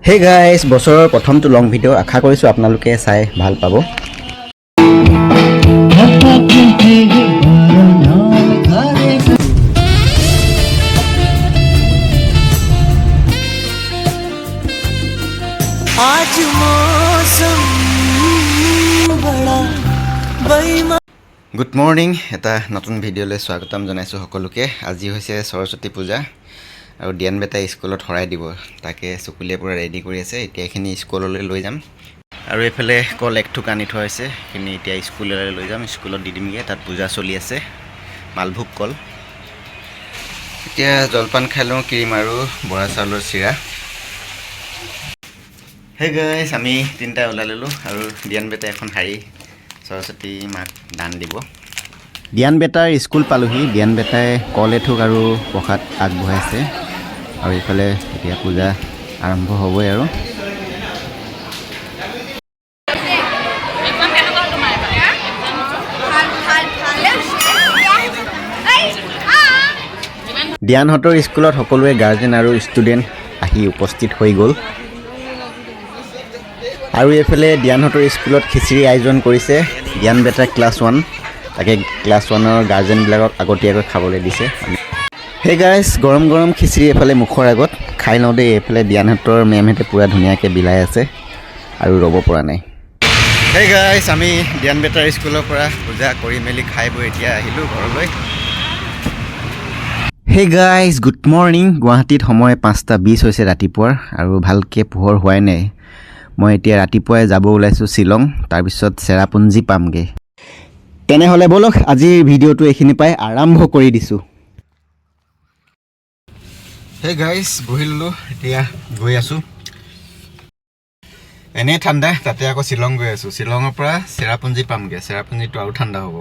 Hey guys বছৰৰ প্ৰথমটো long video' আশা কৰিছোঁ আপোনালোকে চাই ভাল পাব। গুড মৰ্ণিং, এটা নতুন ভিডিঅ'লৈ স্বাগতম জনাইছোঁ সকলোকে। আজি হৈছে সৰস্বতী পূজা আৰু দিয়ান বেটাই স্কুলত শৰাই দিব, তাকে চকুলীয়ে পূৰা ৰেডি কৰি আছে। এতিয়া এইখিনি স্কুললৈ লৈ যাম আৰু এইফালে কল এক থোক আনি থোৱা হৈছে, সেইখিনি এতিয়া স্কুললৈ লৈ যাম, স্কুলত দি দিমগৈ। তাত পূজা চলি আছে, মালভোগ কল। এতিয়া জলপান খাই লওঁ, ক্ৰীম আৰু বৰা চাউলৰ চিৰা। সেই গাইজ আমি তিনিটা ওলাই ল'লোঁ আৰু দিয়ান বেটাই এখন শাৰী সৰস্বতী মাক দান দিব। দিয়ান বেটাৰ স্কুল পালোহি। দিয়ান বেটাই কল এথোক আৰু প্ৰসাদ আগবঢ়াইছে আৰু এইফালে এতিয়া পূজা আৰম্ভ হ'বই আৰু। দিয়ানহঁতৰ স্কুলত সকলোৱে গাৰ্জেন আৰু ষ্টুডেণ্ট আহি উপস্থিত হৈ গ'ল আৰু এইফালে দিয়ানহঁতৰ স্কুলত খিচিৰি আয়োজন কৰিছে। দিয়ান বেটা ক্লাছ 1, তাকে ক্লাছ 1ৰ গাৰ্জেনবিলাকক আগতীয়াকৈ খাবলৈ দিছে। সেই গাইজ গৰম গৰম খিচিৰি এইফালে মুখৰ আগত খাই লওঁ দেই। এইফালে দিয়ানহঁতৰ মেমহঁতে পূৰা ধুনীয়াকৈ বিলাই আছে আৰু ৰ'ব পৰা নাই। সেই গাইজ আমি দিয়ান বেটাৰ স্কুলৰ পৰা পূজা কৰি মেলি খাই বৈ এতিয়া আহিলোঁ ঘৰলৈ। Hey guys good morning. গুৱাহাটীত সময় 5:20 হৈছে ৰাতিপুৱাৰ আৰু ভালকৈ পোহৰ হোৱাই নাই। মই এতিয়া ৰাতিপুৱাই যাব ওলাইছোঁ শ্বিলং, তাৰপিছত চেৰাপুঞ্জী পামগৈ। তেনেহ'লে ব'লক আজিৰ ভিডিঅ'টো এইখিনি পাই আৰম্ভ কৰি দিছোঁ। হে গাইজ বহি ল'লোঁ, এতিয়া গৈ আছোঁ। এনেই ঠাণ্ডা, তাতে আকৌ শ্বিলং গৈ আছোঁ। শ্বিলঙৰ পৰা চেৰাপুঞ্জী পামগৈ, চেৰাপুঞ্জীটো আৰু ঠাণ্ডা হ'ব।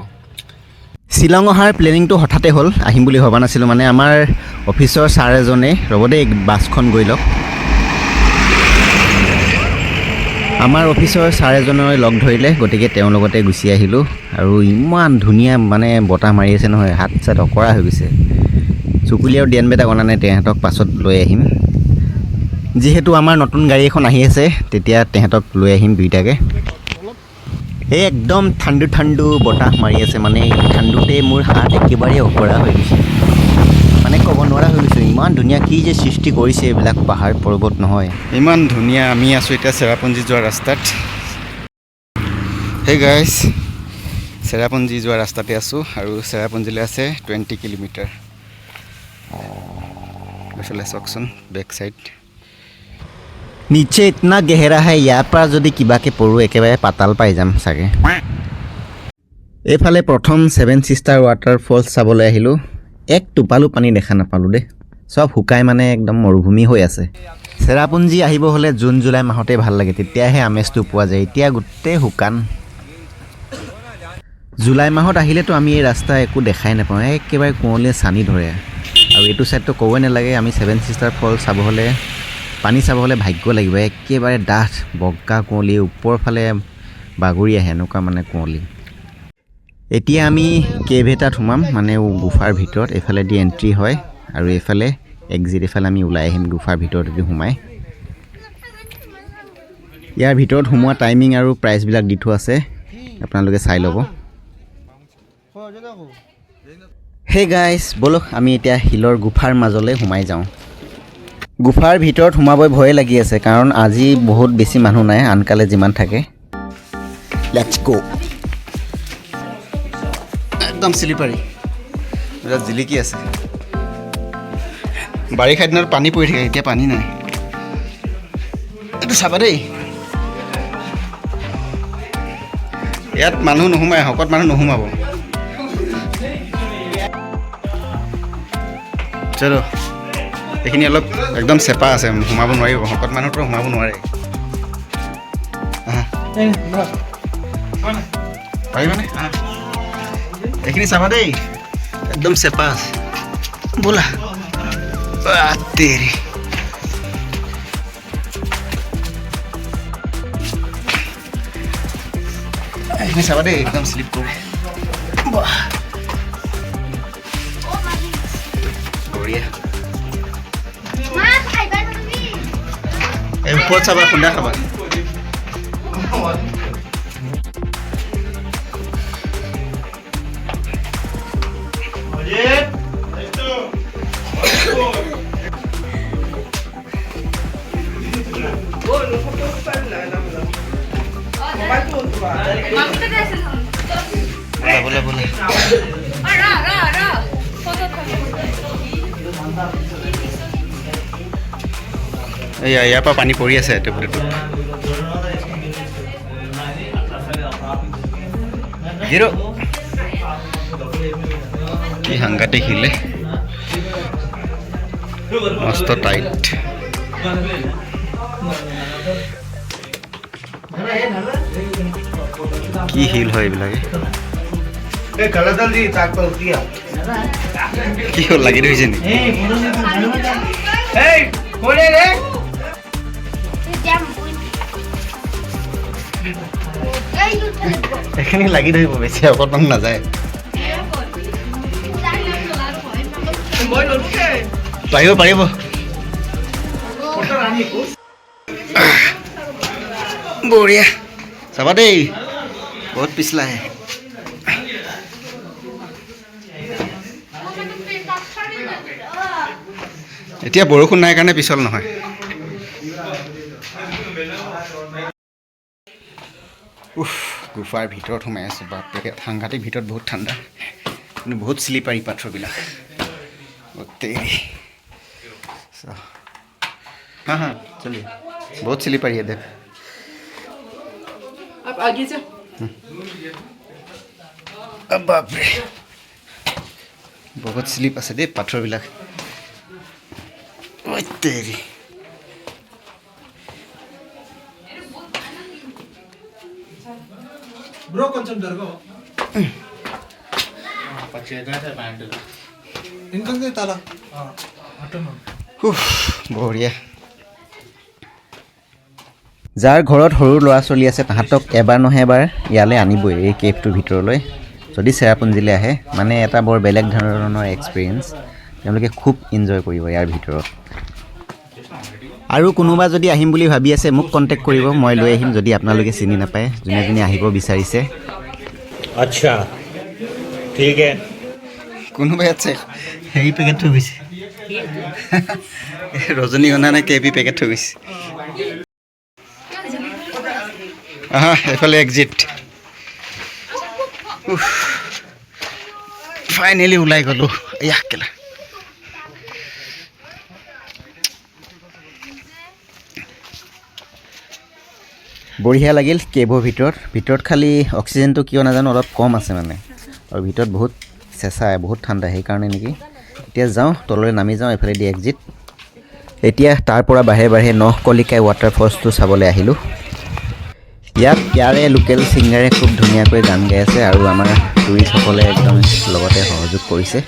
শ্বিলং অহাৰ প্লেনিংটো হঠাতে হ'ল, আহিম বুলি ভবা নাছিলোঁ। মানে আমাৰ অফিচৰ ছাৰ এজনে, ৰ'ব দেই বাছখন গৈ লওক, আমাৰ অফিচৰ ছাৰ এজনে লগ ধৰিলে, গতিকে তেওঁৰ লগতে গুচি আহিলোঁ। আৰু ইমান ধুনীয়া মানে বতাহ মাৰি আছে নহয়, হাত চাত অকৰা হৈ গৈছে। চকুলি আৰু দিয়ান বেটাক অনা নাই, তেহেঁতক পাছত লৈ আহিম। যিহেতু আমাৰ নতুন গাড়ী এখন আহি আছে, তেতিয়া তেহেঁতক লৈ আহিম দুইটাকে। এই একদম ঠাণ্ডু ঠাণ্ডু বতাহ মাৰি আছে, মানে ঠাণ্ডুতেই মোৰ হাত একেবাৰে অকৰা হৈ গৈছে, মানে ক'ব নোৱাৰা হৈ গৈছোঁ। ইমান ধুনীয়া, কি যে সৃষ্টি কৰিছে এইবিলাক পাহাৰ পৰ্বত নহয়, ইমান ধুনীয়া। আমি আছোঁ এতিয়া চেৰাপুঞ্জী যোৱা ৰাস্তাত। হে গাইজ চেৰাপুঞ্জী যোৱা ৰাস্তাতে আছোঁ আৰু চেৰাপুঞ্জীলৈ আছে 20 কিলোমিটাৰ। এইফালে চাওকচোন বেক চাইড, নিচে ইতনা গেহেৰা হে, ইয়াৰ পৰা যদি কিবাকৈ পৰোঁ একেবাৰে পাতাল পাই যাম চাগে। এইফালে প্ৰথম 7 ছিষ্টাৰ ৱাটাৰফলছ চাবলৈ আহিলোঁ। এক টোপালো পানী দেখা নাপালোঁ দেই, চব শুকাই মানে একদম মৰুভূমি হৈ আছে। চেৰাপুঞ্জী আহিব হ'লে জুন জুলাই মাহতে ভাল লাগে, তেতিয়াহে আমেজটো পোৱা যায়। এতিয়া গোটেই শুকান। জুলাই মাহত আহিলেতো আমি এই ৰাস্তা একো দেখাই নাপাওঁ, একেবাৰে কুঁৱলীয়ে চানি ধৰে। আৰু এইটো ছাইডটো ক'বই নালাগে, আমি 7 ছিষ্টাৰ ফল চাব হ'লে, পানী চাব হ'লে ভাগ্য লাগিব। একেবাৰে ডাঠ বগা কুঁৱলী, ওপৰৰ ফালে বাগৰি আহে, এনেকুৱা মানে কুঁৱলী। এতিয়া আমি কেভ এটাত সোমাম, মানে গুফাৰ ভিতৰত। এইফালেদি এণ্ট্ৰি হয় আৰু এইফালে এক্সিট, এইফালে আমি ওলাই আহিম গুফাৰ ভিতৰতেদি সোমাই। ইয়াৰ ভিতৰত সোমোৱা টাইমিং আৰু প্ৰাইচবিলাক দি থোৱা আছে, আপোনালোকে চাই ল'ব। হে গাইজ ব'লক আমি এতিয়া শিলৰ গুফাৰ মাজলৈ সোমাই যাওঁ। গুফাৰ ভিতৰত সোমাবই ভয়ে লাগি আছে, কাৰণ আজি বহুত বেছি মানুহ নাই, আনকালে যিমান থাকে। লেটছ গো। একদম শ্লিপাৰী, জিলিকি আছে। বাৰিষা দিনত পানী পৰি থাকে, এতিয়া পানী নাই। এইটো চাবা দেই, ইয়াত মানুহ নোসোমায়, শকত মানুহ নোসোমাব। চলো, এইখিনি অলপ একদম চেপা আছে, সোমাব নোৱাৰিব, শকত মানুহতো সোমাব নোৱাৰে। পাৰিবানে? এইখিনি চাবা দেই, একদম চেপা আছে। ব'লা তেৰি, এইখিনি চাবা দেই, একদম শ্লিপ কৰোঁ। বঢ়িয়া। এই ওপৰত চাবা খুন্দা খাবা बोला बोला ইয়াৰ পৰা পানী পৰি আছে টুপ টুপ হিৰো কি সাংঘাতিক হিলে মস্ত টাইট কি হিল হয় এইবিলাকে কি হ'ল লাগি ধৰিছে নেকি এইখিনি লাগি ধৰিব বেছি অকণমান নাযায় পাৰিব পাৰিব বঢ়িয়া চাবা দেই বহুত পিছলাহে এতিয়া বৰষুণ নাই কাৰণে পিছল নহয় গুফাৰ ভিতৰত সোমাই আছোঁ বাপৰে সাংঘাতিক ভিতৰত বহুত ঠাণ্ডা কিন্তু বহুত শ্লিপাৰী পাথৰবিলাক গোটেই हाँ हाँ चलिए बहुत स्लीपर है देख आप आगे जाओ अब बाप रे बहुत स्लीप আছে দে পাথৰবিলাক ওই তেৰি బ్రో కొంచెం జరగవు ఇంకొంచెం తల বঢ়িয়া যাৰ ঘৰত সৰু ল'ৰা ছোৱালী আছে তাহাঁতক এবাৰ নহয় এবাৰ ইয়ালৈ আনিবই এই কেভটোৰ ভিতৰলৈ যদি চেৰাপুঞ্জীলৈ আহে মানে এটা বৰ বেলেগ ধৰণৰ এক্সপিৰিয়েঞ্চ তেওঁলোকে খুব এনজয় কৰিব ইয়াৰ ভিতৰত আৰু কোনোবা যদি আহিম বুলি ভাবি আছে মোক কণ্টেক্ট কৰিব মই লৈ আহিম যদি আপোনালোকে চিনি নাপায় যোনে যোনে আহিব বিচাৰিছে আচ্ছা ঠিক আছে কোনোবাই আছে হেৰি পেকেট থৈ গৈছে ৰজনীগন্ধা নে কেপি পেকেট থৈ গৈছে এফালে এক্সিট ফাইনেলি ওলাই গ'লোঁ এয়া কেলা বঢ়িয়া লাগিল কেভৰ ভিতৰত খালি অক্সিজেনটো কিয় নাজানো অলপ কম আছে মানে আৰু ভিতৰত বহুত চেঁচা বহুত ঠাণ্ডা সেইকাৰণে নেকি এতিয়া যাওঁ তললৈ নামি যাওঁ এফালেদি এক্সিট এতিয়া তাৰ পৰা বাহিৰে নহকলিকাই ৱাটাৰফলছটো চাবলৈ আহিলোঁ ইয়াত ইয়াৰে লোকেল ছিংগাৰে খুব ধুনীয়াকৈ গান গাই আছে আৰু আমাৰ টুৰিষ্টসকলে একদম লগতে সহযোগ কৰিছে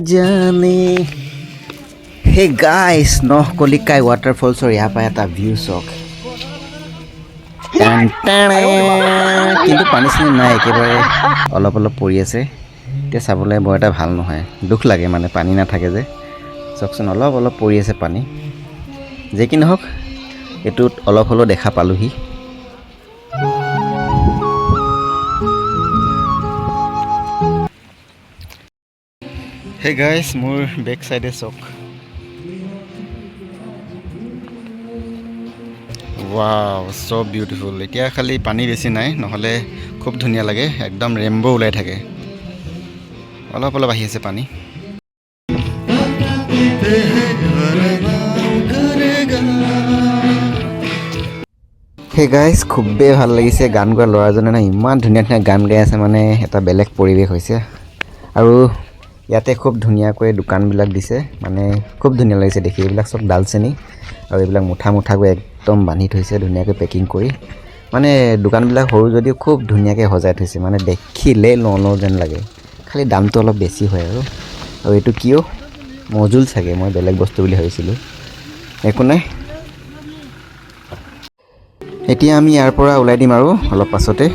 जाने हे गाइस নহকলিকাই ৱাটাৰফলছৰ ইয়াৰ পৰা এটা ভিউ চাওক কিন্তু পানী চানী নাই একেবাৰে অলপ পৰি আছে এতিয়া চাবলৈ বৰ এটা ভাল নহয় দুখ লাগে মানে পানী নাথাকে যে চাওকচোন অলপ পৰি আছে পানী যে কি নহওক এইটোত অলপ হ'লেও দেখা পালোহি Hey guys, মোৰ বেক সাইডে চক ওয়াও সো বিউটিফুল এতিয়া খালি পানী বেছি নাই নহলে খুব ধুনীয়া লাগে একদম ৰেইনবো ওলাই থাকে অলপ আহি আছে পানী Hey guys, খুবেই ভাল লাগিছে গান গোৱা ল'ৰাজনে না ইমান ধুনীয়া গান গাই আছে মানে এটা বেলেগ পৰিৱেশ হৈছে আৰু ইয়াতে খুব ধুনীয়াকৈ দোকানবিলাক দিছে মানে খুব ধুনীয়া লাগিছে দেখি এইবিলাক সব ডালচেনি আৰু এইবিলাক মুঠা মুঠাকৈ একদম বান্ধি থৈছে ধুনীয়াকৈ পেকিং কৰি মানে দোকানবিলাক সৰু যদিও খুব ধুনীয়াকৈ সজাই থৈছে মানে দেখিলেই লওঁ যেন লাগে খালি দামটো অলপ বেছি হয় আৰু এইটো কিয় মজুল চাগে মই বেলেগ বস্তু বুলি ভাবিছিলোঁ একো নাই এতিয়া আমি ইয়াৰ পৰা ওলাই দিম আৰু অলপ পাছতে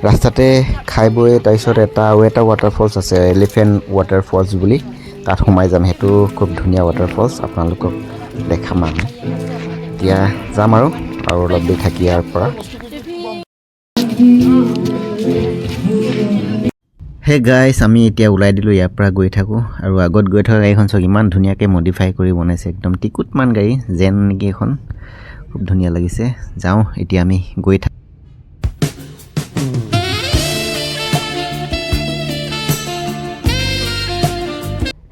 ৰাস্তাতে খাই বৈ তাৰপিছত আৰু এটা ৱাটাৰফলছ আছে এলিফেণ্ট ৱাটাৰফলছ বুলি তাত সোমাই যাম সেইটো খুব ধুনীয়া ৱাটাৰফলছ আপোনালোকক দেখাম আমি এতিয়া যাম আৰু অলপ দেৰি থাকি ইয়াৰ পৰা হে গাইছ আমি এতিয়া ওলাই দিলোঁ ইয়াৰ পৰা গৈ থাকোঁ আৰু আগত গৈ থকা গাড়ীখন চাওক ইমান ধুনীয়াকৈ মডিফাই কৰি বনাইছে একদম টিকুটমান গাড়ী যেন নেকি এখন খুব ধুনীয়া লাগিছে যাওঁ এতিয়া আমি গৈ থাকোঁ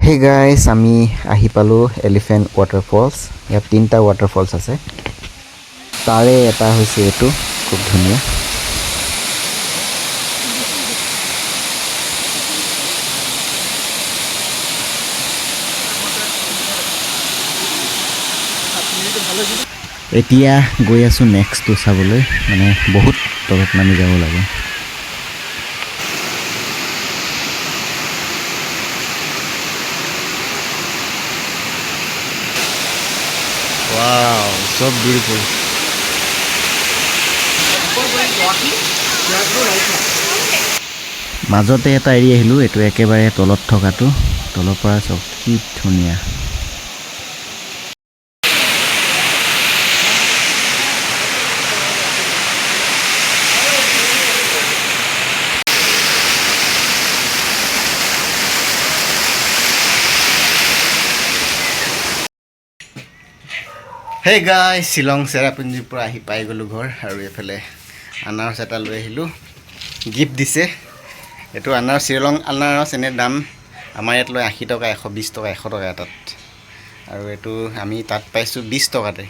হে গাইছ আমি আহি পালোঁ এলিফেণ্ট ৱাটাৰফলছ ইয়াত 3টা ৱাটাৰফলছ আছে তাৰে এটা হৈছে এইটো খুব ধুনীয়া এতিয়া গৈ আছোঁ নেক্সটটো চাবলৈ মানে বহুত তলত নামি যাব লাগে Wow, so beautiful. মাজতে এটা এৰি আহিলোঁ এইটো একেবাৰে তলত থকাটো তলৰ পৰা চব কি ধুনীয়া হে গাই শ্বিলং চেৰাপুঞ্জীৰ পৰা আহি পাই গ'লোঁ ঘৰ আৰু এইফালে আনাৰস এটা লৈ আহিলোঁ গিফ্ট দিছে এইটো শ্বিলং আনাৰস এনে দাম আমাৰ ইয়াত লৈ 80 টকা 120 টকা 100 টকা এটাত আৰু এইটো আমি তাত পাইছোঁ 20 টকাতে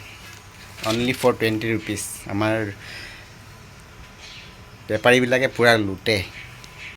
অনলি ফৰ 20 ৰুপিজ আমাৰ বেপাৰীবিলাকে পূৰা লুটে